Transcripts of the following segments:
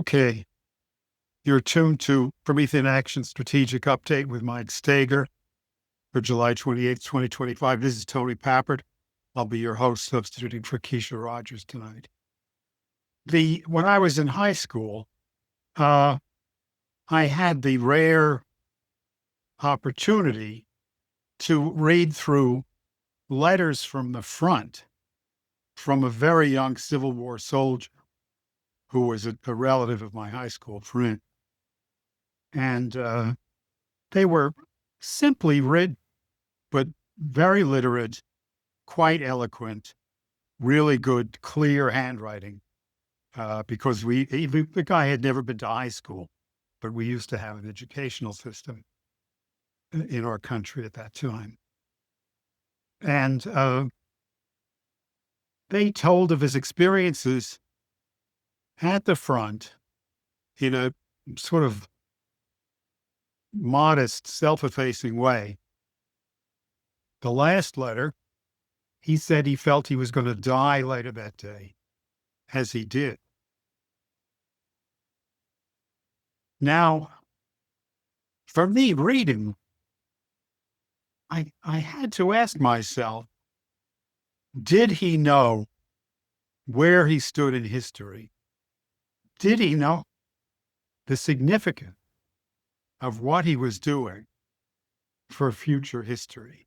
Okay, you're tuned to Promethean Action Strategic Update with Mike Stager for July 28th, 2025. This is Tony Pappard. I'll be your host, substituting for Keisha Rogers tonight. When I was in high school, I had the rare opportunity to read through letters from the front from a very young Civil War soldier who was a relative of my high school friend. And they were simply written, but very literate, quite eloquent, really good, clear handwriting. Because the guy had never been to high school, but we used to have an educational system in our country at that time. And they told of his experiences at the front in a sort of modest, self-effacing way. The last letter, he said he felt he was going to die later that day, as he did. Now, for me reading, I had to ask myself, did he know where he stood in history? Did he know the significance of what he was doing for future history?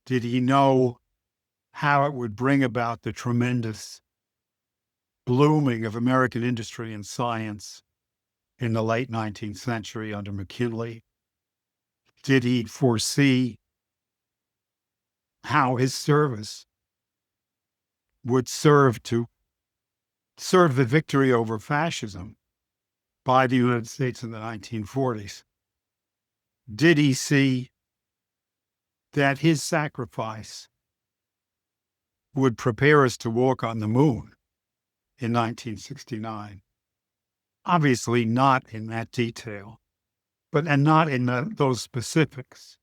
Did he know how it would bring about the tremendous blooming of American industry and science in the late 19th century under McKinley? Did he foresee how his service would serve the victory over fascism by the United States in the 1940s? Did he see that his sacrifice would prepare us to walk on the moon in 1969? Obviously not in that detail, and not in those specifics.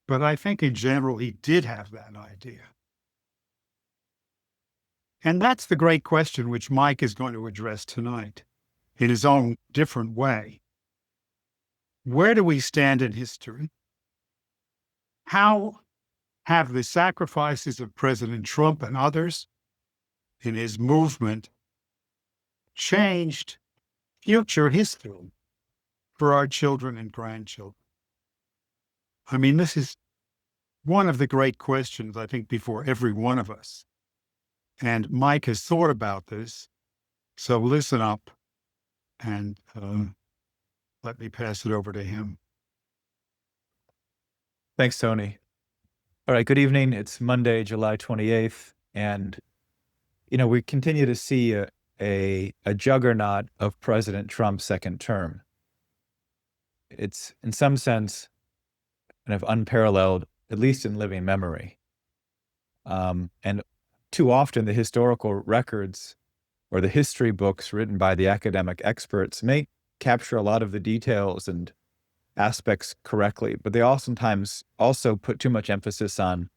But I think in general, he did have that idea. And that's the great question which Mike is going to address tonight in his own different way. Where do we stand in history? How have the sacrifices of President Trump and others in his movement changed future history for our children and grandchildren? I mean, this is one of the great questions, I think, before every one of us. And Mike has thought about this. So listen up and let me pass it over to him. Thanks, Tony. All right, good evening. It's Monday, July 28th. And, we continue to see a juggernaut of President Trump's second term. It's, in some sense, kind of unparalleled, at least in living memory. And too often the historical records or the history books written by the academic experts may capture a lot of the details and aspects correctly, but they oftentimes also put too much emphasis on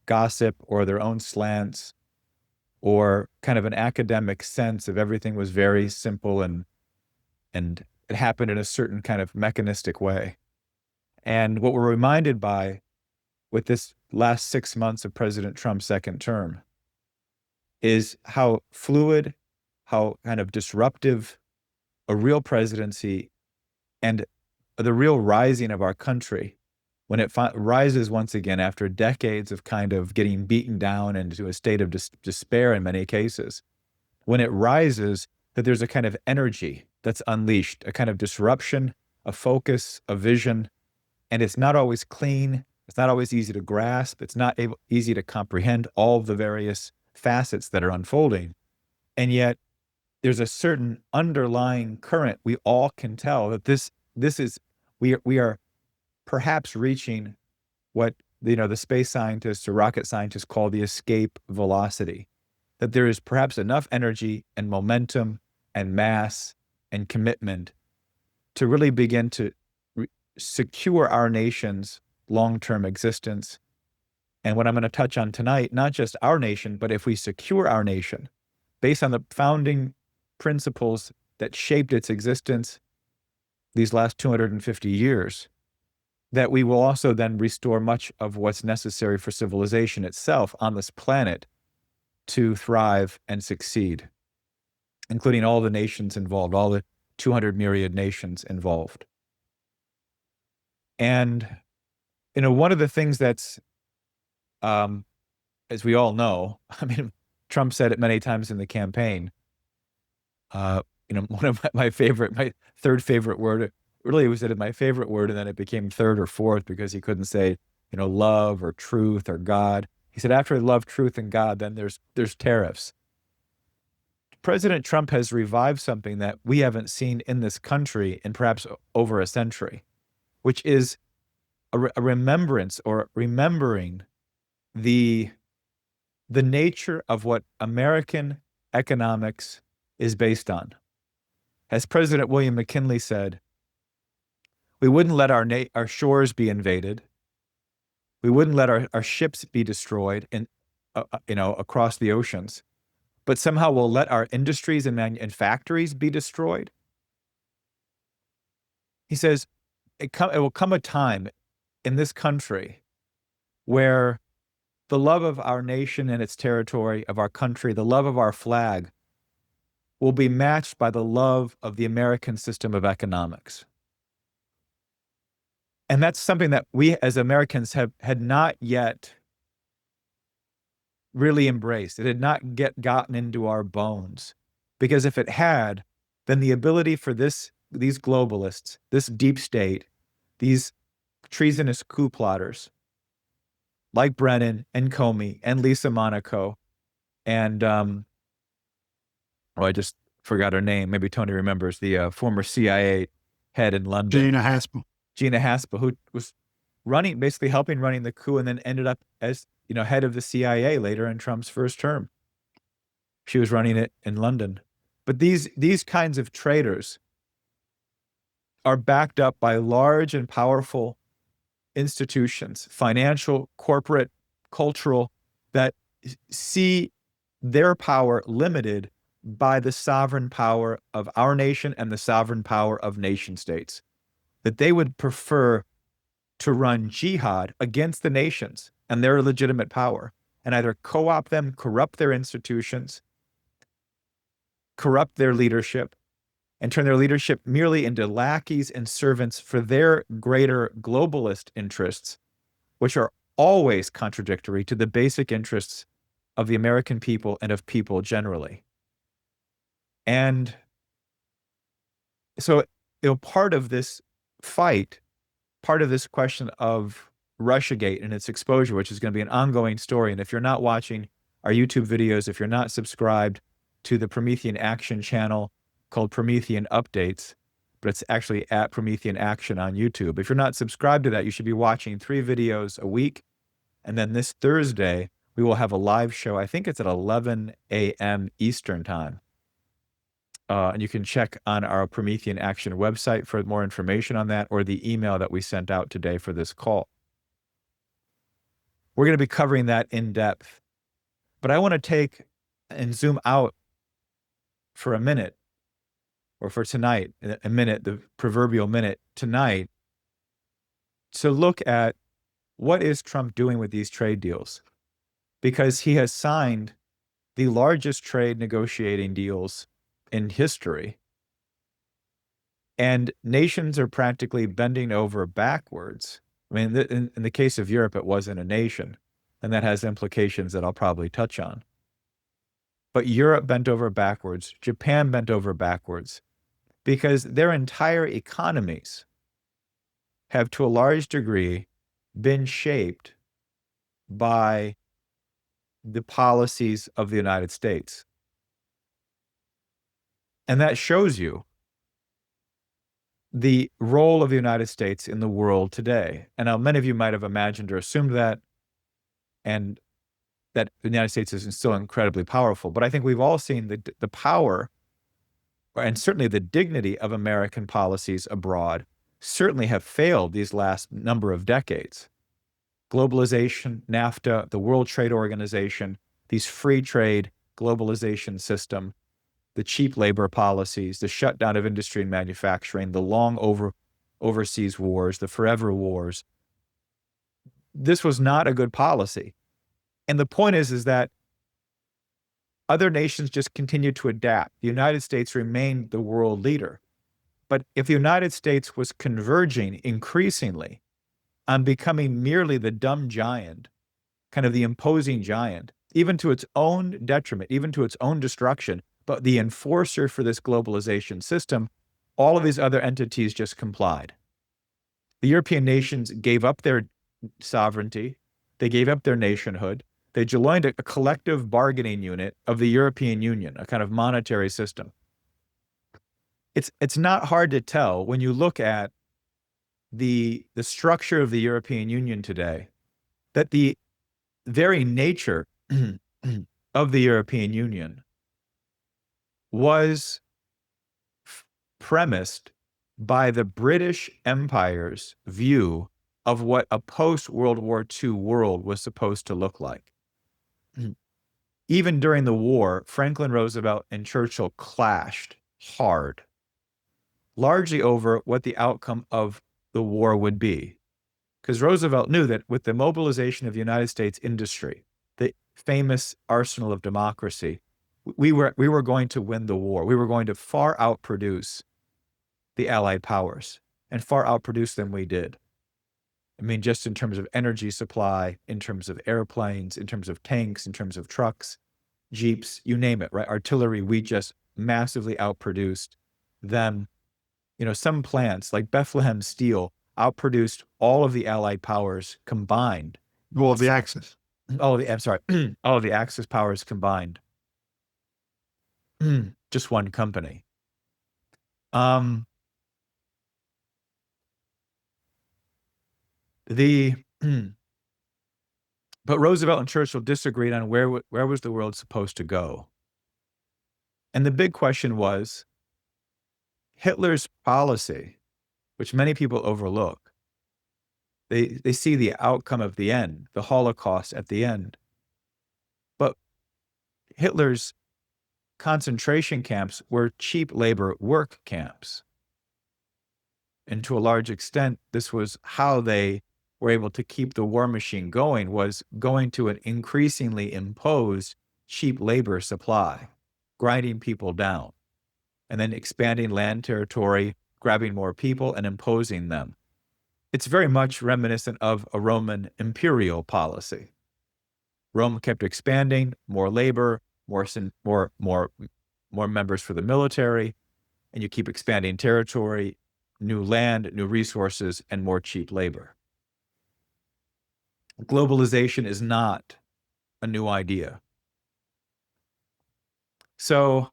gossip or their own slants or kind of an academic sense of everything was very simple and it happened in a certain kind of mechanistic way. And what we're reminded by with this last 6 months of President Trump's second term is how fluid, how kind of disruptive a real presidency and the real rising of our country, when it rises once again after decades of kind of getting beaten down into a state of despair in many cases, when it rises, that there's a kind of energy that's unleashed, a kind of disruption, a focus, a vision, and it's not always clean. It's not always easy to grasp. It's not easy to comprehend all of the various facets that are unfolding. And yet there's a certain underlying current. We all can tell that we are perhaps reaching what, the space scientists or rocket scientists call the escape velocity, that there is perhaps enough energy and momentum and mass and commitment to really begin to secure our nation's long-term existence. And what I'm going to touch on tonight, not just our nation, but if we secure our nation based on the founding principles that shaped its existence these last 250 years, that we will also then restore much of what's necessary for civilization itself on this planet to thrive and succeed, including all the nations involved, all the 200 myriad nations involved. And, one of the things that's, as we all know, I mean, Trump said it many times in the campaign, one of my third favorite word, really was it my favorite word, and then it became third or fourth because he couldn't say, love or truth or God. He said, after love, truth, and God, then there's tariffs. President Trump has revived something that we haven't seen in this country in perhaps over a century, which is a remembrance or remembering the nature of what American economics is based on. As President William McKinley said, we wouldn't let our shores be invaded. We wouldn't let our ships be destroyed across the oceans, but somehow we'll let our industries and factories be destroyed. He says, it will come a time in this country where the love of our nation and its territory, of our country, the love of our flag, will be matched by the love of the American system of economics. And that's something that we as Americans had not yet really embraced. It had not gotten into our bones. Because if it had, then the ability for these globalists, this deep state, these treasonous coup plotters, like Brennan and Comey and Lisa Monaco, and I just forgot her name. Maybe Tony remembers, the former CIA head in London, Gina Haspel, who was basically helping running the coup, and then ended up as head of the CIA later in Trump's first term. She was running it in London. But these kinds of traitors are backed up by large and powerful institutions, financial, corporate, cultural, that see their power limited by the sovereign power of our nation and the sovereign power of nation states. That they would prefer to run jihad against the nations and their legitimate power, and either co-opt them, corrupt their institutions, corrupt their leadership, and turn their leadership merely into lackeys and servants for their greater globalist interests, which are always contradictory to the basic interests of the American people and of people generally. And so, part of this fight, part of this question of Russiagate and its exposure, which is going to be an ongoing story. And if you're not watching our YouTube videos, if you're not subscribed to the Promethean Action channel called Promethean Updates, but it's actually at Promethean Action on YouTube. If you're not subscribed to that, you should be watching 3 videos a week. And then this Thursday, we will have a live show. I think it's at 11 a.m. Eastern time. And you can check on our Promethean Action website for more information on that, or the email that we sent out today for this call. We're going to be covering that in depth. But I want to take and zoom out for a minute, or for tonight, a minute, the proverbial minute tonight, to look at what is Trump doing with these trade deals. Because he has signed the largest trade negotiating deals in history. And nations are practically bending over backwards. I mean, in the case of Europe, it wasn't a nation, and that has implications that I'll probably touch on. But Europe bent over backwards, Japan bent over backwards, because their entire economies have, to a large degree, been shaped by the policies of the United States. And that shows you the role of the United States in the world today. And now many of you might have imagined or assumed that, and that the United States is still incredibly powerful. But I think we've all seen the power, and certainly the dignity, of American policies abroad certainly have failed these last number of decades. Globalization, NAFTA, the World Trade Organization, these free trade globalization system, the cheap labor policies, the shutdown of industry and manufacturing, the long overseas wars, the forever wars. This was not a good policy. And the point is that other nations just continued to adapt. The United States remained the world leader. But if the United States was converging increasingly on becoming merely the dumb giant, kind of the imposing giant, even to its own detriment, even to its own destruction, but the enforcer for this globalization system, all of these other entities just complied. The European nations gave up their sovereignty. They gave up their nationhood. They joined a collective bargaining unit of the European Union, a kind of monetary system. It's not hard to tell when you look at the structure of the European Union today that the very nature of the European Union was premised by the British Empire's view of what a post-World War II world was supposed to look like. Even during the war, Franklin Roosevelt and Churchill clashed hard, largely over what the outcome of the war would be. Because Roosevelt knew that with the mobilization of the United States industry, the famous arsenal of democracy, we were going to win the war. We were going to far outproduce the Allied powers, and far outproduce them we did. I mean, just in terms of energy supply, in terms of airplanes, in terms of tanks, in terms of trucks, jeeps, you name it, right? Artillery, we just massively outproduced them. You know, some plants like Bethlehem Steel outproduced all of the Allied powers combined. All of the Axis. All of the Axis powers combined. Just one company. But Roosevelt and Churchill disagreed on where was the world supposed to go. And the big question was Hitler's policy, which many people overlook. They see the outcome of the end, the Holocaust at the end. But Hitler's concentration camps were cheap labor work camps. And to a large extent, this was how they were able to keep the war machine going, was going to an increasingly imposed cheap labor supply, grinding people down, and then expanding land territory, grabbing more people and imposing them. It's very much reminiscent of a Roman imperial policy. Rome kept expanding, more labor, more members for the military, and you keep expanding territory, new land, new resources, and more cheap labor. Globalization is not a new idea. So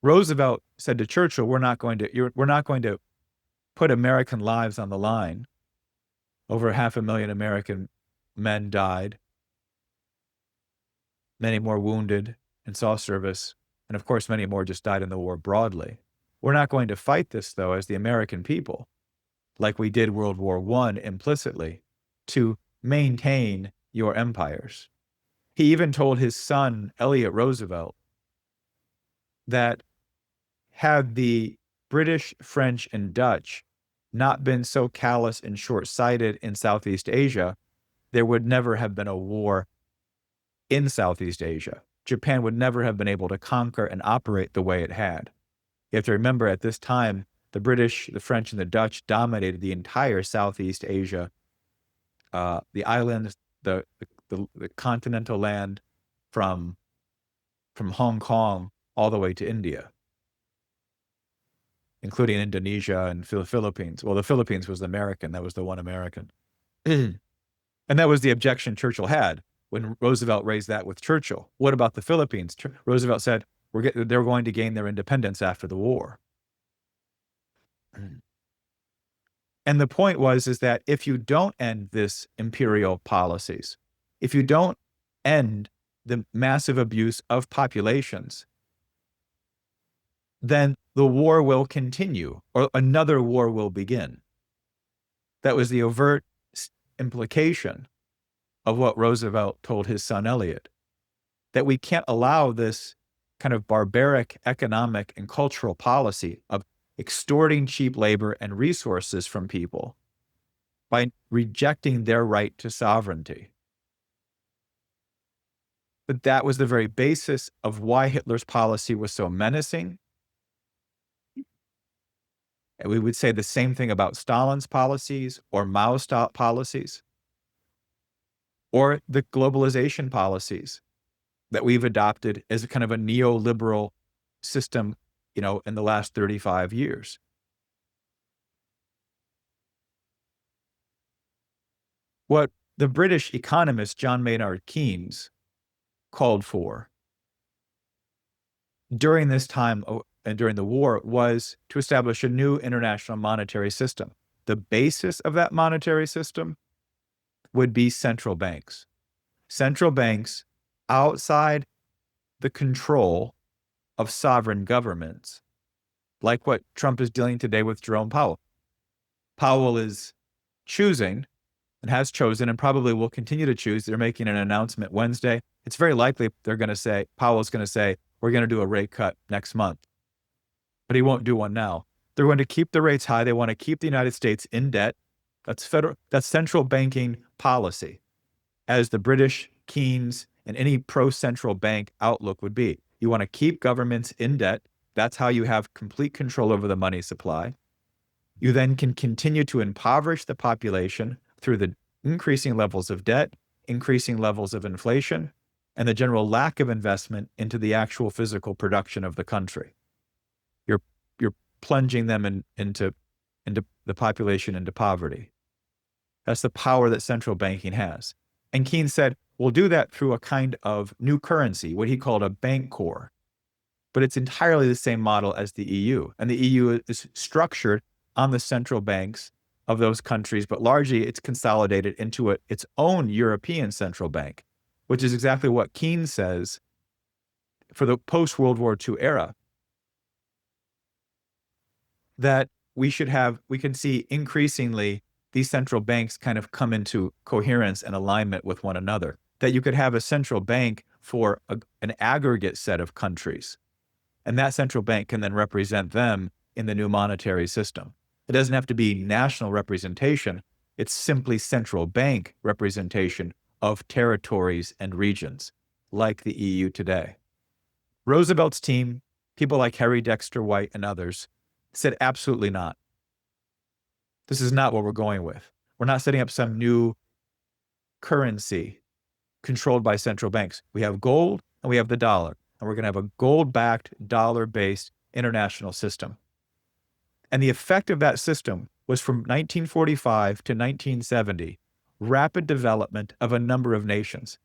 Roosevelt said to Churchill, we're not going to put American lives on the line. Over 500,000 American men died, many more wounded and saw service, and of course, many more just died in the war broadly. We're not going to fight this, though, as the American people, like we did World War I implicitly, to maintain your empires. He even told his son, Elliot Roosevelt, that had the British, French, and Dutch not been so callous and short-sighted in Southeast Asia, there would never have been a war in Southeast Asia. Japan would never have been able to conquer and operate the way it had. You have to remember, at this time, the British, the French, and the Dutch dominated the entire Southeast Asia, the islands, the continental land from Hong Kong all the way to India, including Indonesia and the Philippines. Well, the Philippines was American. That was the one American. And that was the objection Churchill had when Roosevelt raised that with Churchill. What about the Philippines? Roosevelt said, they're going to gain their independence after the war. And the point is that if you don't end this imperial policies, if you don't end the massive abuse of populations, then the war will continue, or another war will begin. That was the overt implication of what Roosevelt told his son Elliot, that we can't allow this kind of barbaric economic and cultural policy of extorting cheap labor and resources from people by rejecting their right to sovereignty. But that was the very basis of why Hitler's policy was so menacing. And we would say the same thing about Stalin's policies or Mao's policies or the globalization policies that we've adopted as a kind of a neoliberal system, in the last 35 years. What the British economist John Maynard Keynes called for during this time and during the war was to establish a new international monetary system. The basis of that monetary system would be central banks. Central banks outside the control of sovereign governments, like what Trump is doing today with Jerome Powell. Powell is choosing and has chosen and probably will continue to choose. They're making an announcement Wednesday. It's very likely Powell's going to say, we're going to do a rate cut next month. But he won't do one now. They're going to keep the rates high. They want to keep the United States in debt. That's central banking policy, as the British, Keynes, and any pro-central bank outlook would be. You want to keep governments in debt. That's how you have complete control over the money supply. You then can continue to impoverish the population through the increasing levels of debt, increasing levels of inflation, and the general lack of investment into the actual physical production of the country. You're plunging them into the population into poverty. That's the power that central banking has. And Keynes said, we'll do that through a kind of new currency, what he called a bank core. But it's entirely the same model as the EU. And the EU is structured on the central banks of those countries, but largely it's consolidated into its own European central bank, which is exactly what Keynes says for the post-World War II era, that we can see increasingly these central banks kind of come into coherence and alignment with one another, that you could have a central bank for an aggregate set of countries, and that central bank can then represent them in the new monetary system. It doesn't have to be national representation. It's simply central bank representation of territories and regions, like the EU today. Roosevelt's team, people like Harry Dexter White and others, said absolutely not. This is not what we're going with. We're not setting up some new currency controlled by central banks. We have gold and we have the dollar, and we're going to have a gold-backed, dollar-based international system. And the effect of that system was from 1945 to 1970, rapid development of a number of nations.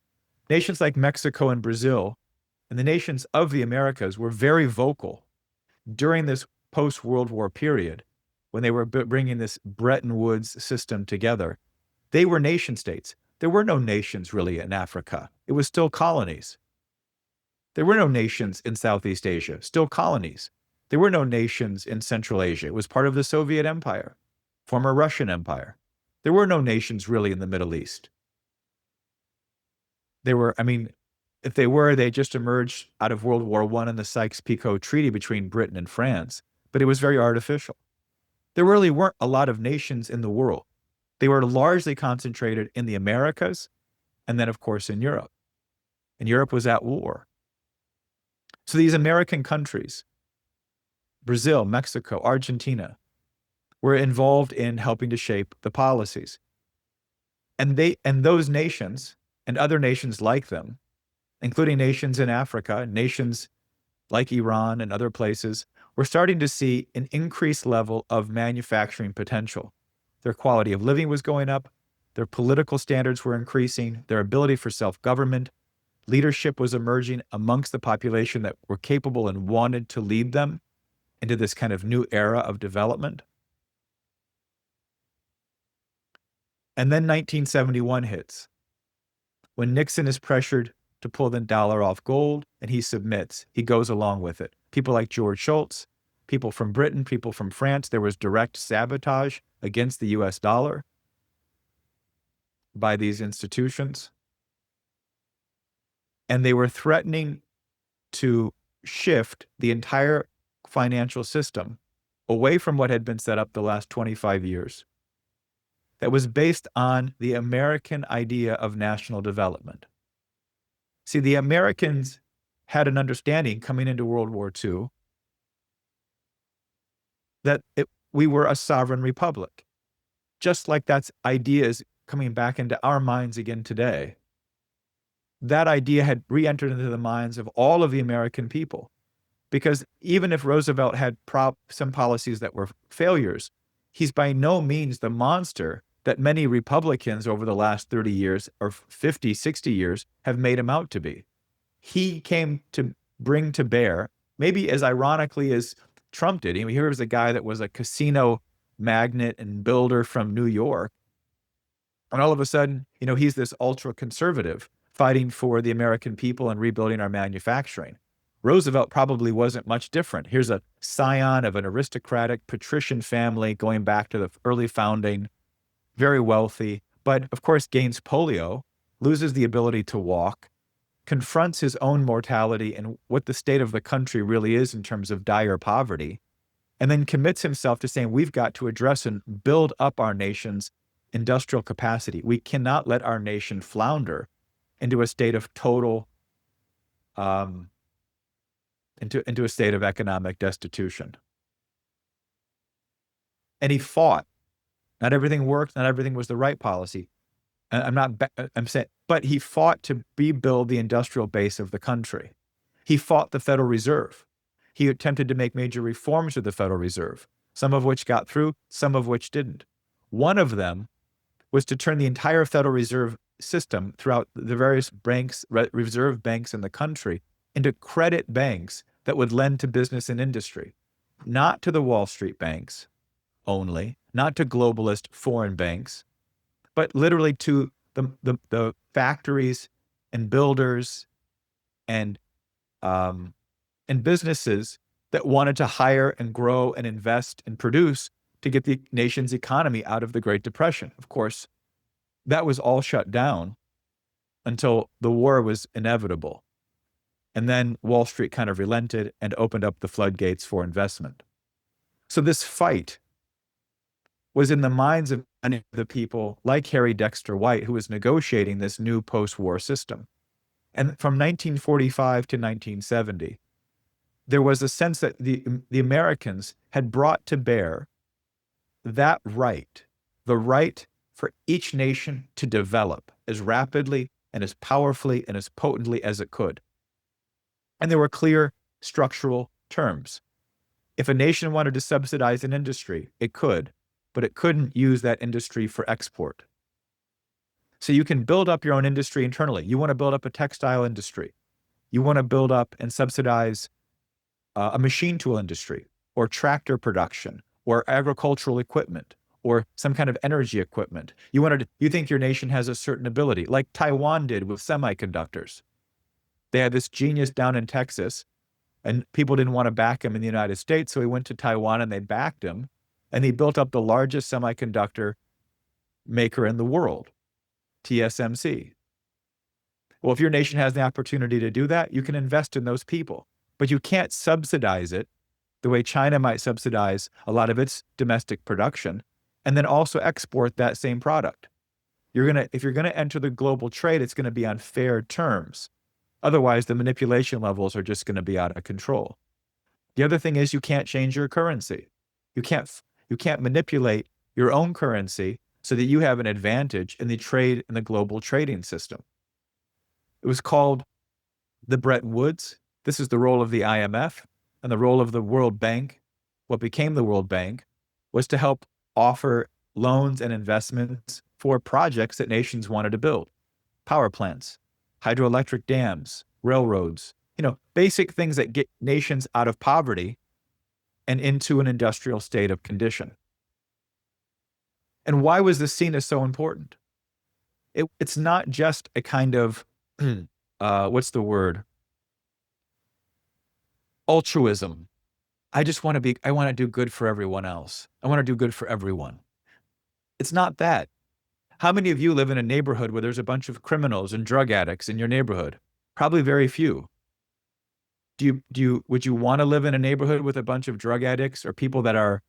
Nations like Mexico and Brazil, and the nations of the Americas were very vocal during this post-World War period when they were bringing this Bretton Woods system together. They were nation states. There were no nations really in Africa. It was still colonies. There were no nations in Southeast Asia, still colonies. There were no nations in Central Asia. It was part of the Soviet Empire, former Russian Empire. There were no nations really in the Middle East. If they were, they just emerged out of World War I and the Sykes-Picot Treaty between Britain and France, but it was very artificial. There really weren't a lot of nations in the world. They were largely concentrated in the Americas and then, of course, in Europe. And Europe was at war. So these American countries, Brazil, Mexico, Argentina, were involved in helping to shape the policies. And those nations and other nations like them, including nations in Africa, nations like Iran and other places, were starting to see an increased level of manufacturing potential. Their quality of living was going up, their political standards were increasing, their ability for self-government, leadership was emerging amongst the population that were capable and wanted to lead them into this kind of new era of development. And then 1971 hits, when Nixon is pressured to pull the dollar off gold, and he submits. He goes along with it. People like George Shultz, people from Britain, people from France, there was direct sabotage against the US dollar by these institutions. And they were threatening to shift the entire financial system away from what had been set up the last 25 years that was based on the American idea of national development. See, the Americans had an understanding coming into World War II that we were a sovereign republic, just like that idea is coming back into our minds again today. That idea had re-entered into the minds of all of the American people, because even if Roosevelt had some policies that were failures, he's by no means the monster that many Republicans over the last 30 years or 50, 60 years have made him out to be. He came to bring to bear, maybe as ironically as Trump did. I mean, here was a guy that was a casino magnate and builder from New York. And all of a sudden, he's this ultra conservative fighting for the American people and rebuilding our manufacturing. Roosevelt probably wasn't much different. Here's a scion of an aristocratic patrician family going back to the early founding, very wealthy, but of course gains polio, loses the ability to walk, confronts his own mortality and what the state of the country really is in terms of dire poverty, and then commits himself to saying we've got to address and build up our nation's industrial capacity. We cannot let our nation flounder into a state of total, into a state of economic destitution. And he fought. Not everything worked. Not everything was the right policy. I'm saying, but he fought to rebuild the industrial base of the country. He fought the Federal Reserve. He attempted to make major reforms of the Federal Reserve, some of which got through, some of which didn't. One of them was to turn the entire Federal Reserve system throughout the various banks, reserve banks in the country, into credit banks that would lend to business and industry, not to the Wall Street banks only, not to globalist foreign banks, but literally to the factories and builders and businesses that wanted to hire and grow and invest and produce to get the nation's economy out of the Great Depression. Of course, that was all shut down until the war was inevitable. And then Wall Street kind of relented and opened up the floodgates for investment. So this fight was in the minds of many of the people like Harry Dexter White, who was negotiating this new post-war system. And from 1945 to 1970, there was a sense that the Americans had brought to bear that right, the right for each nation to develop as rapidly and as powerfully and as potently as it could. And there were clear structural terms. If a nation wanted to subsidize an industry, it could, but it couldn't use that industry for export. So you can build up your own industry internally. You want to build up a textile industry. You want to build up and subsidize a machine tool industry or tractor production or agricultural equipment or some kind of energy equipment. You think your nation has a certain ability, like Taiwan did with semiconductors. They had this genius down in Texas, and people didn't want to back him in the United States, so he went to Taiwan and they backed him, and he built up the largest semiconductor maker in the world, TSMC. Well, if your nation has the opportunity to do that, you can invest in those people, but you can't subsidize it the way China might subsidize a lot of its domestic production and then also export that same product. If you're gonna enter the global trade, it's gonna be on fair terms. Otherwise, the manipulation levels are just gonna be out of control. The other thing is you can't change your currency. You can't manipulate your own currency so that you have an advantage in the global trading system. It was called the Bretton Woods. This is the role of the IMF, and the role of the World Bank, what became the World Bank, was to help offer loans and investments for projects that nations wanted to build. Power plants, hydroelectric dams, railroads, basic things that get nations out of poverty and into an industrial state of condition. And why was this seen as so important? It's not just a kind of, what's the word? Altruism. I want to do good for everyone else. I want to do good for everyone. It's not that. How many of you live in a neighborhood where there's a bunch of criminals and drug addicts in your neighborhood? Probably very few. would you want to live in a neighborhood with a bunch of drug addicts or people that are,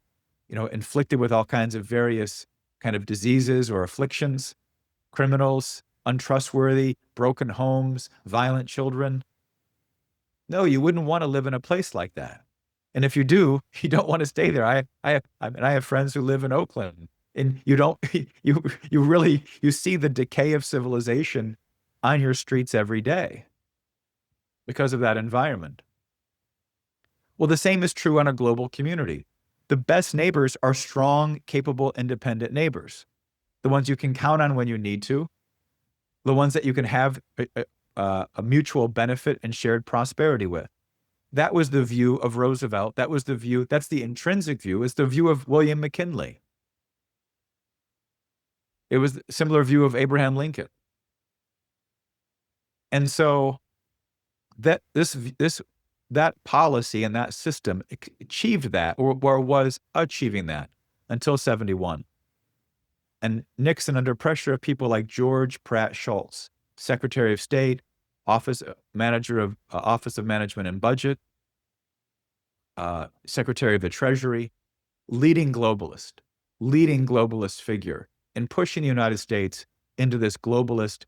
inflicted with all kinds of various kind of diseases or afflictions, criminals, untrustworthy, broken homes, violent children? No, you wouldn't want to live in a place like that. And if you do, you don't want to stay there. I have friends who live in Oakland, and you don't, you see the decay of civilization on your streets every day because of that environment. Well, the same is true on a global community. The best neighbors are strong, capable, independent neighbors, the ones you can count on when you need to, the ones that you can have a mutual benefit and shared prosperity with. That was the view of Roosevelt. That's the intrinsic view, is the view of William McKinley. It was a similar view of Abraham Lincoln. And so that policy and that system achieved that, or was achieving that until 71. And Nixon, under pressure of people like George Pratt Schultz, Secretary of State, Manager of Office of Management and Budget, Secretary of the Treasury, leading globalist figure in pushing the United States into this globalist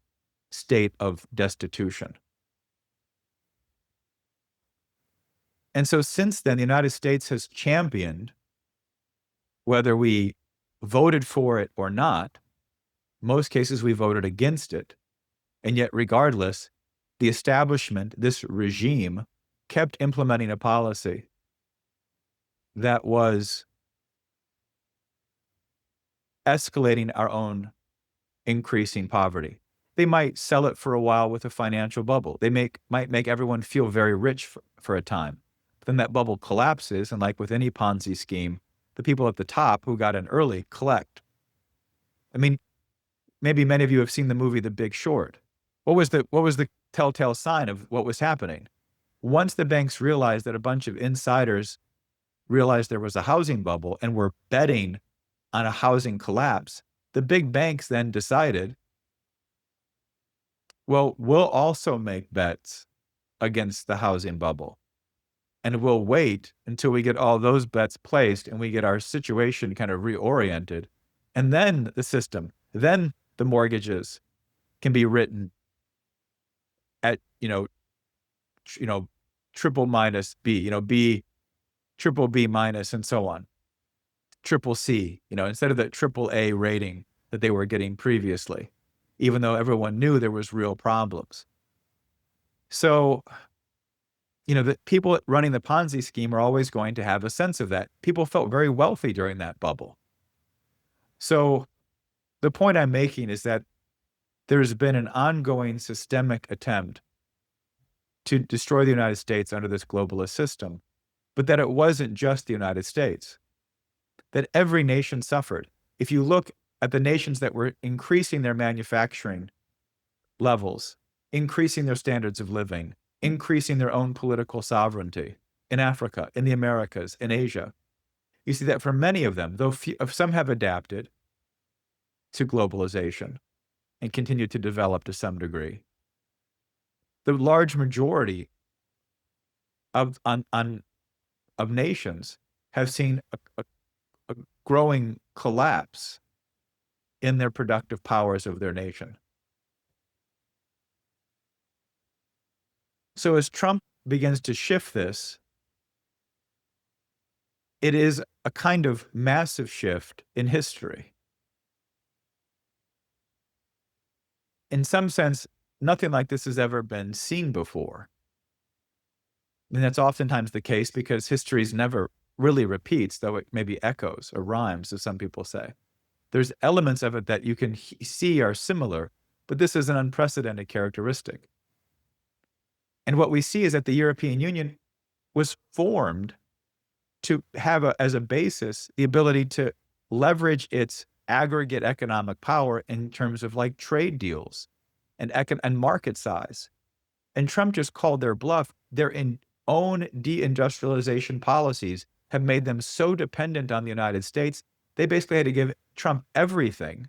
state of destitution. And so since then, the United States has championed, whether we voted for it or not, most cases we voted against it, and yet regardless, the establishment, this regime, kept implementing a policy that was escalating our own increasing poverty. They might sell it for a while with a financial bubble. They might make everyone feel very rich for a time. But then that bubble collapses, and like with any Ponzi scheme, the people at the top who got in early collect. I mean, maybe many of you have seen the movie The Big Short. What was the telltale sign of what was happening? Once the banks realized that a bunch of insiders realized there was a housing bubble and were betting on a housing collapse, the big banks then decided, well, we'll also make bets against the housing bubble. And we'll wait until we get all those bets placed and we get our situation kind of reoriented. And then then the mortgages can be written at, triple minus B, B, triple B minus, and so on. Triple C, instead of the triple A rating that they were getting previously, even though everyone knew there was real problems. So, the people running the Ponzi scheme are always going to have a sense of that. People felt very wealthy during that bubble. So the point I'm making is that there's been an ongoing systemic attempt to destroy the United States under this globalist system, but that it wasn't just the United States, that every nation suffered. If you look at the nations that were increasing their manufacturing levels, increasing their standards of living, increasing their own political sovereignty in Africa, in the Americas, in Asia, you see that for many of them, though some have adapted to globalization and continue to develop to some degree, the large majority of nations have seen a growing collapse in their productive powers of their nation. So as Trump begins to shift this, it is a kind of massive shift in history. In some sense, nothing like this has ever been seen before. And that's oftentimes the case because history never really repeats, though it maybe echoes or rhymes, as some people say. There's elements of it that you can see are similar, but this is an unprecedented characteristic. And what we see is that the European Union was formed to have as a basis the ability to leverage its aggregate economic power in terms of like trade deals and market size. And Trump just called their bluff. Their own deindustrialization policies have made them so dependent on the United States, they basically had to give Trump everything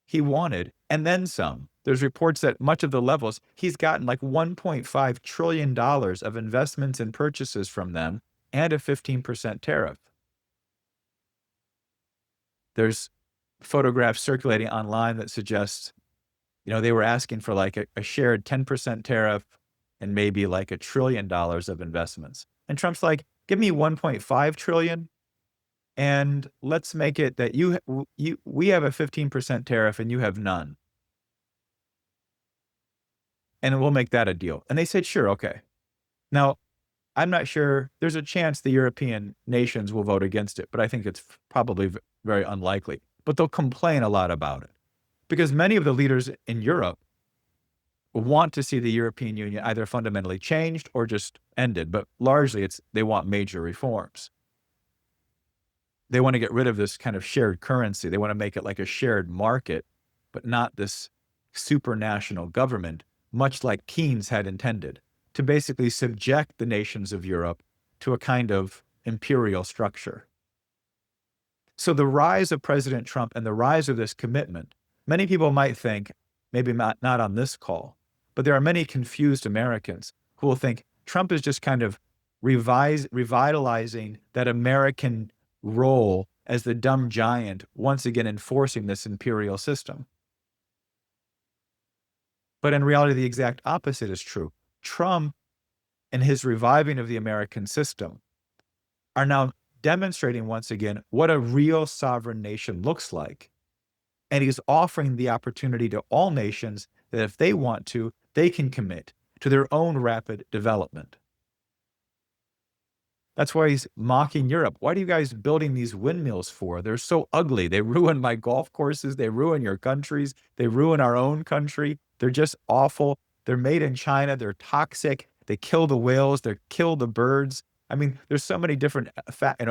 he wanted and then some. There's reports that much of the levels, he's gotten like $1.5 trillion of investments and purchases from them and a 15% tariff. There's photographs circulating online that suggest, they were asking for like a shared 10% tariff and maybe like $1 trillion of investments. And Trump's like, give me 1.5 trillion and let's make it that we have a 15% tariff and you have none. And we'll make that a deal. And they said, sure, okay. Now, I'm not sure, there's a chance the European nations will vote against it, but I think it's probably very unlikely. But they'll complain a lot about it because many of the leaders in Europe want to see the European Union either fundamentally changed or just ended, but largely they want major reforms. They want to get rid of this kind of shared currency. They want to make it like a shared market, but not this supranational government, much like Keynes had intended, to basically subject the nations of Europe to a kind of imperial structure. So the rise of President Trump and the rise of this commitment, many people might think, maybe not on this call, but there are many confused Americans who will think Trump is just kind of revitalizing that American role as the dumb giant, once again enforcing this imperial system. But in reality, the exact opposite is true. Trump and his reviving of the American system are now demonstrating once again what a real sovereign nation looks like. And he's offering the opportunity to all nations that if they want to, they can commit to their own rapid development. That's why he's mocking Europe. What are you guys building these windmills for? They're so ugly. They ruin my golf courses. They ruin your countries. They ruin our own country. They're just awful. They're made in China. They're toxic. They kill the whales. They kill the birds. I mean, there's so many different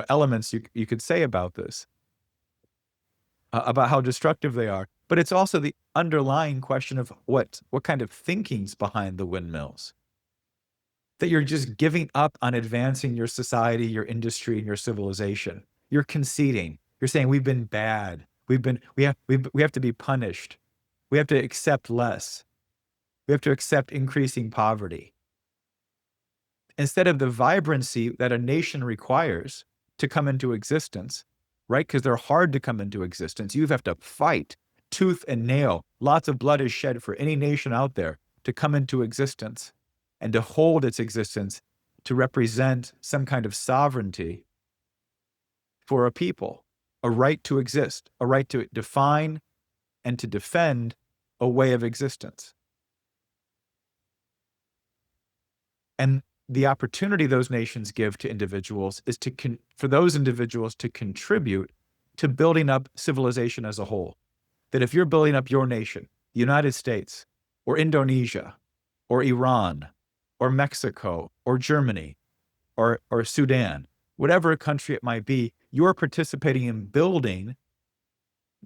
elements you could say about this, about how destructive they are. But it's also the underlying question of what kind of thinking's behind the windmills. That you're just giving up on advancing your society, your industry, and your civilization. You're conceding. You're saying we've been bad. We have to be punished. We have to accept less. We have to accept increasing poverty. Instead of the vibrancy that a nation requires to come into existence, right? Because they're hard to come into existence. You have to fight tooth and nail. Lots of blood is shed for any nation out there to come into existence and to hold its existence to represent some kind of sovereignty for a people, a right to exist, a right to define and to defend a way of existence. And the opportunity those nations give to individuals is for those individuals to contribute to building up civilization as a whole. That if you're building up your nation, the United States, or Indonesia, or Iran, or Mexico, or Germany, or Sudan, whatever country it might be, you're participating in building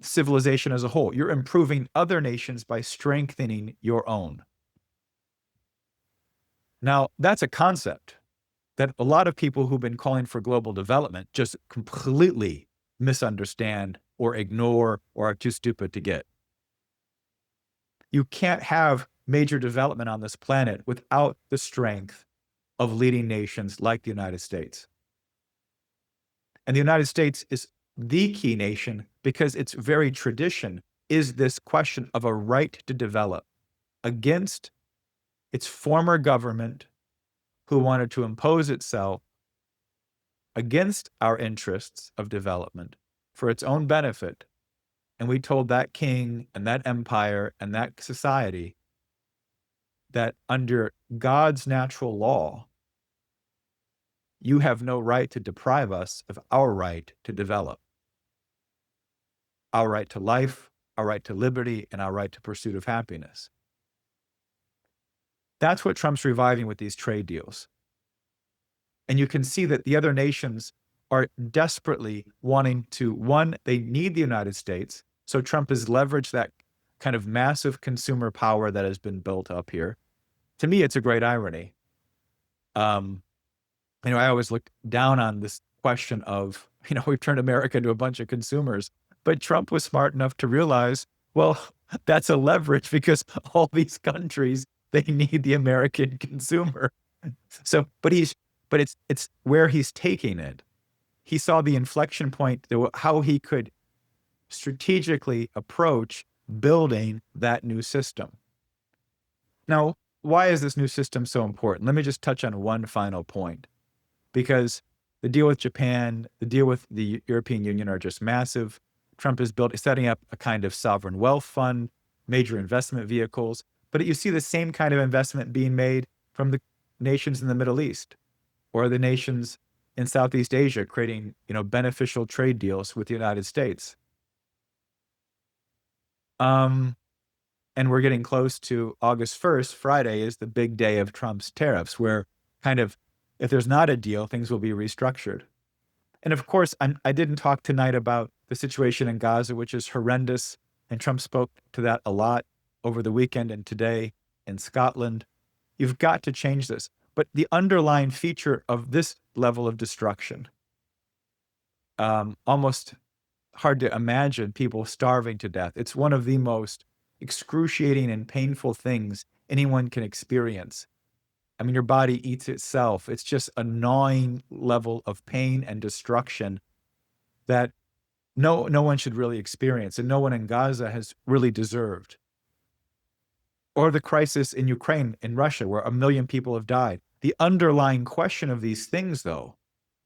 civilization as a whole. You're improving other nations by strengthening your own. Now, that's a concept that a lot of people who've been calling for global development just completely misunderstand or ignore or are too stupid to get. You can't have major development on this planet without the strength of leading nations like the United States. And the United States is the key nation because its very tradition is this question of a right to develop against its former government who wanted to impose itself against our interests of development for its own benefit. And we told that king and that empire and that society that under God's natural law, you have no right to deprive us of our right to develop, our right to life, our right to liberty, and our right to pursuit of happiness. That's what Trump's reviving with these trade deals. And you can see that the other nations are desperately wanting to, one, they need the United States. So Trump has leveraged that kind of massive consumer power that has been built up here. To me, it's a great irony. I always look down on this question of, we've turned America into a bunch of consumers, but Trump was smart enough to realize, well, That's a leverage because all these countries, they need the American consumer. So, but it's where he's taking it. He saw the inflection point, how he could strategically approach building that new system. Now, why is this new system so important? Let me just touch on one final point, because the deal with Japan, the deal with the European Union are just massive. Trump is setting up a kind of sovereign wealth fund, major investment vehicles, but you see the same kind of investment being made from the nations in the Middle East or the nations in Southeast Asia, creating, beneficial trade deals with the United States. And we're getting close to August 1st. Friday is the big day of Trump's tariffs, where kind of, if there's not a deal, things will be restructured. And of course, I didn't talk tonight about the situation in Gaza, which is horrendous. And Trump spoke to that a lot over the weekend and today in Scotland. You've got to change this. But the underlying feature of this level of destruction, almost hard to imagine people starving to death. It's one of the most excruciating and painful things anyone can experience. I mean, your body eats itself. It's just a gnawing level of pain and destruction that no one should really experience, and no one in Gaza has really deserved. Or the crisis in Ukraine, in Russia, where 1 million people have died. The underlying question of these things, though,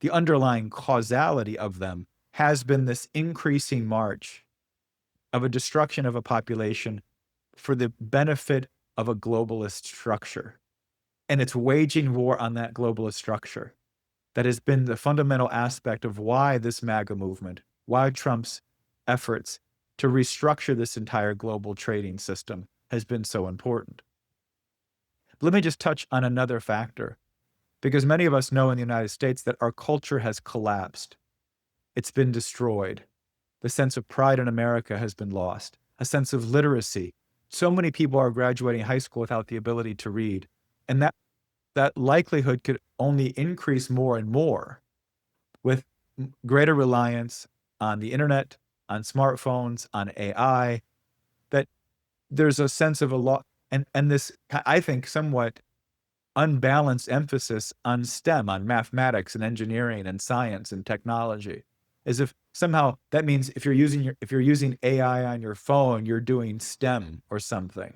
the underlying causality of them has been this increasing march of a destruction of a population for the benefit of a globalist structure. And it's waging war on that globalist structure that has been the fundamental aspect of why this MAGA movement, why Trump's efforts to restructure this entire global trading system has been so important. Let me just touch on another factor, because many of us know in the United States that our culture has collapsed. It's been destroyed. The sense of pride in America has been lost, a sense of literacy. So many people are graduating high school without the ability to read. And that likelihood could only increase more and more with greater reliance on the internet, on smartphones, on AI, that there's a sense of a lot, and this, I think, somewhat unbalanced emphasis on STEM, on mathematics and engineering and science and technology, as if somehow that means if you're using AI on your phone, you're doing STEM or something.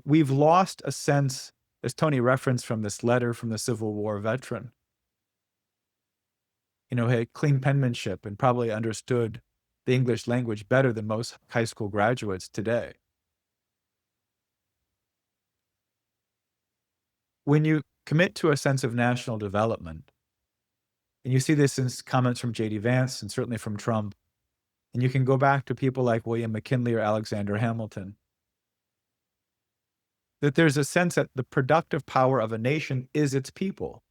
We've lost a sense, as Tony referenced from this letter from the Civil War veteran, had clean penmanship and probably understood the English language better than most high school graduates today. When you commit to a sense of national development, and you see this in comments from J.D. Vance and certainly from Trump, and you can go back to people like William McKinley or Alexander Hamilton, that there's a sense that the productive power of a nation is its people.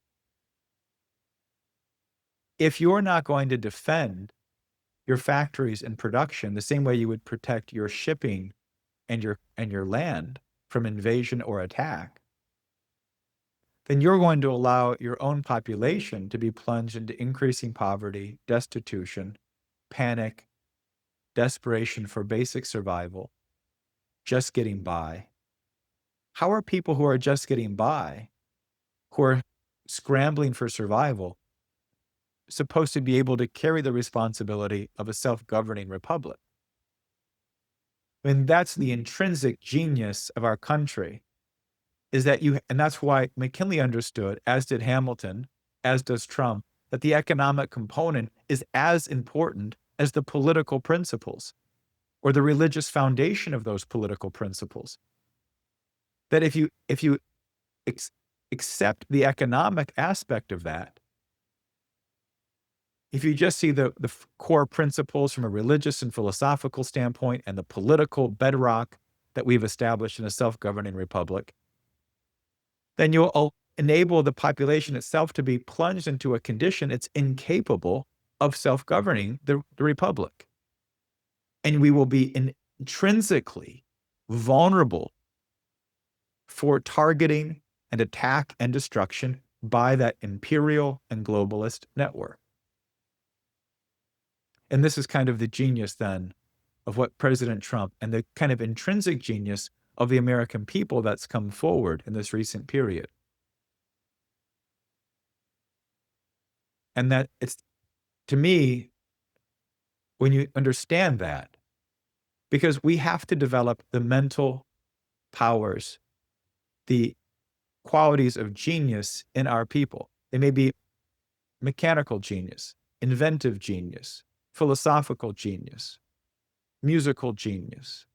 If you're not going to defend your factories and production the same way you would protect your shipping and your land from invasion or attack, then you're going to allow your own population to be plunged into increasing poverty, destitution, panic, desperation for basic survival, just getting by. How are people who are just getting by, who are scrambling for survival, supposed to be able to carry the responsibility of a self-governing republic? I mean, that's the intrinsic genius of our country, is that and that's why McKinley understood, as did Hamilton, as does Trump, that the economic component is as important as the political principles or the religious foundation of those political principles. That if you accept the economic aspect of that, if you just see the core principles from a religious and philosophical standpoint and the political bedrock that we've established in a self-governing republic, then you'll enable the population itself to be plunged into a condition it's incapable of self-governing the republic. And we will be intrinsically vulnerable for targeting and attack and destruction by that imperial and globalist network. And this is kind of the genius then of what President Trump and the kind of intrinsic genius of the American people that's come forward in this recent period. And that it's, to me, when you understand that, because we have to develop the mental powers, the qualities of genius in our people. They may be mechanical genius, inventive genius, philosophical genius, musical genius,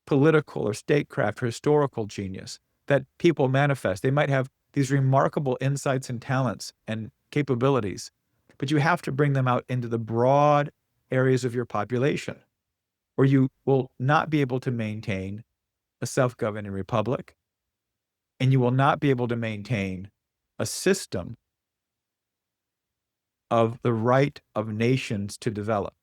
political or statecraft or historical genius that people manifest. They might have these remarkable insights and talents and capabilities, but you have to bring them out into the broad areas of your population, or you will not be able to maintain a self-governing republic, and you will not be able to maintain a system of the right of nations to develop.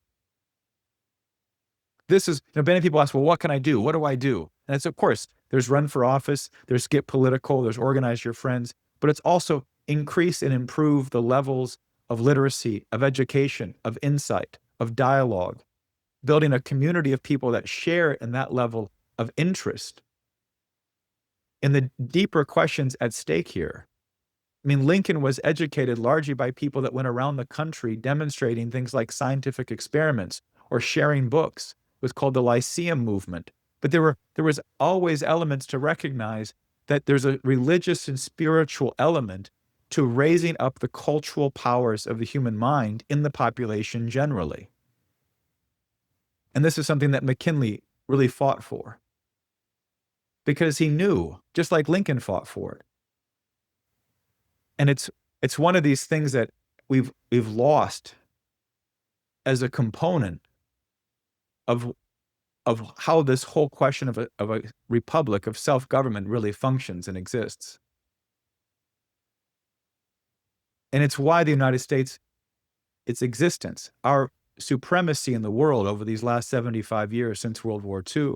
This is, many people ask, well, what can I do? What do I do? And it's, of course, there's run for office, there's get political, there's organize your friends, but it's also increase and improve the levels of literacy, of education, of insight, of dialogue, building a community of people that share in that level of interest in the deeper questions at stake here. Lincoln was educated largely by people that went around the country demonstrating things like scientific experiments or sharing books. It was called the Lyceum movement. But there was always elements to recognize that there's a religious and spiritual element to raising up the cultural powers of the human mind in the population generally. And this is something that McKinley really fought for, because he knew, just like Lincoln fought for it. And it's one of these things that we've lost as a component of how this whole question of a republic, of self-government, really functions and exists. And it's why the United States, its existence, our supremacy in the world over these last 75 years since World War II,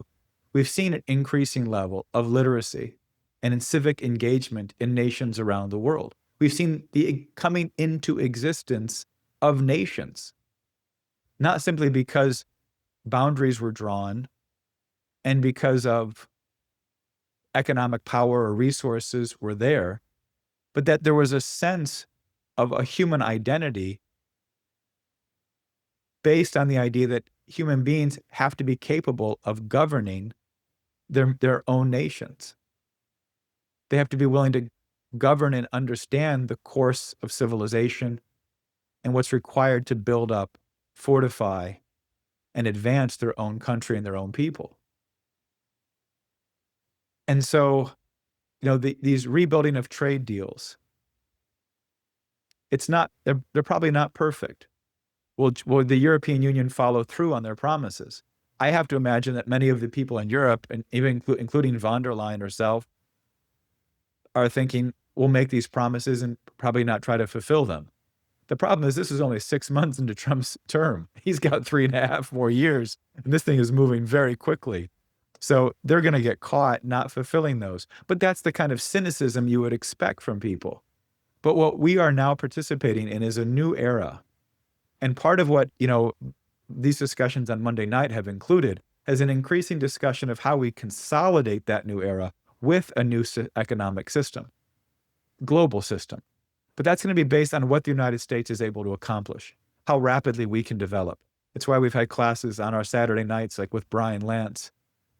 we've seen an increasing level of literacy and in civic engagement in nations around the world. We've seen the coming into existence of nations, not simply because boundaries were drawn and because of economic power or resources were there, but that there was a sense of a human identity based on the idea that human beings have to be capable of governing their own nations. They have to be willing to govern and understand the course of civilization and what's required to build up, fortify, and advance their own country and their own people. And so, these rebuilding of trade deals, they're probably not perfect. Will the European Union follow through on their promises? I have to imagine that many of the people in Europe, and even including von der Leyen herself, are thinking, we'll make these promises and probably not try to fulfill them. The problem is this is only 6 months into Trump's term. He's got 3.5 more years, and this thing is moving very quickly. So they're going to get caught not fulfilling those. But that's the kind of cynicism you would expect from people. But what we are now participating in is a new era. And part of what, these discussions on Monday night have included is an increasing discussion of how we consolidate that new era with a new economic system, global system. But that's going to be based on what the United States is able to accomplish, how rapidly we can develop. It's why we've had classes on our Saturday nights, like with Brian Lance,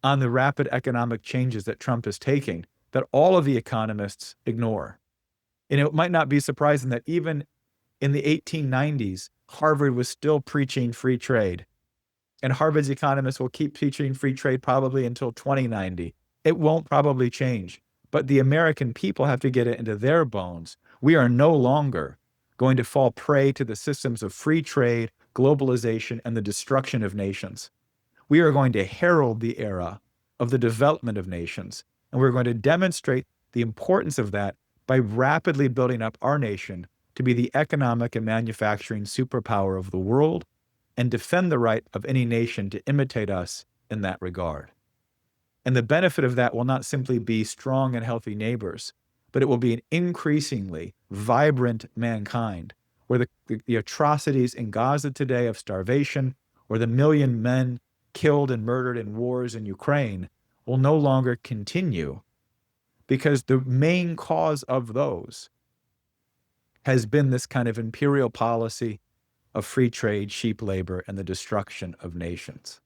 on the rapid economic changes that Trump is taking that all of the economists ignore. And it might not be surprising that even in the 1890s, Harvard was still preaching free trade. And Harvard's economists will keep teaching free trade probably until 2090. It won't probably change. But the American people have to get it into their bones. We are no longer going to fall prey to the systems of free trade, globalization, and the destruction of nations. We are going to herald the era of the development of nations. And we're going to demonstrate the importance of that by rapidly building up our nation to be the economic and manufacturing superpower of the world and defend the right of any nation to imitate us in that regard. And the benefit of that will not simply be strong and healthy neighbors, but it will be an increasingly vibrant mankind, where the atrocities in Gaza today of starvation, or the million men killed and murdered in wars in Ukraine will no longer continue, because the main cause of those has been this kind of imperial policy of free trade, cheap labor, and the destruction of nations.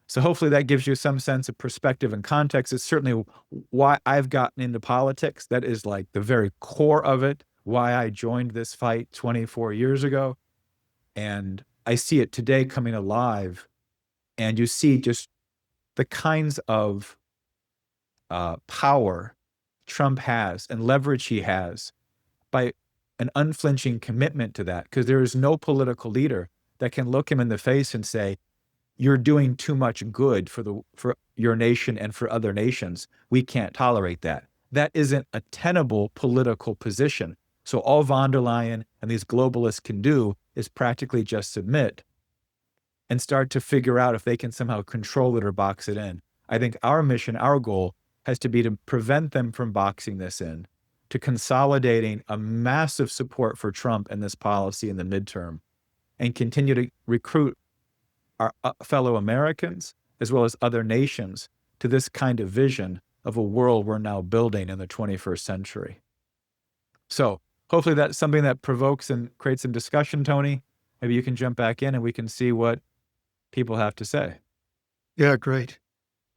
So hopefully that gives you some sense of perspective and context. It's certainly why I've gotten into politics. That is like the very core of it, why I joined this fight 24 years ago. And I see it today coming alive. And you see just the kinds of power Trump has and leverage he has by an unflinching commitment to that, because there is no political leader that can look him in the face and say, you're doing too much good for your nation and for other nations. We can't tolerate that. That isn't a tenable political position. So all von der Leyen and these globalists can do is practically just submit and start to figure out if they can somehow control it or box it in. I think our mission, our goal, has to be to prevent them from boxing this in, to consolidating a massive support for Trump and this policy in the midterm, and continue to recruit our fellow Americans, as well as other nations, to this kind of vision of a world we're now building in the 21st century. So hopefully that's something that provokes and creates some discussion, Tony. Maybe you can jump back in and we can see what people have to say. Yeah, great.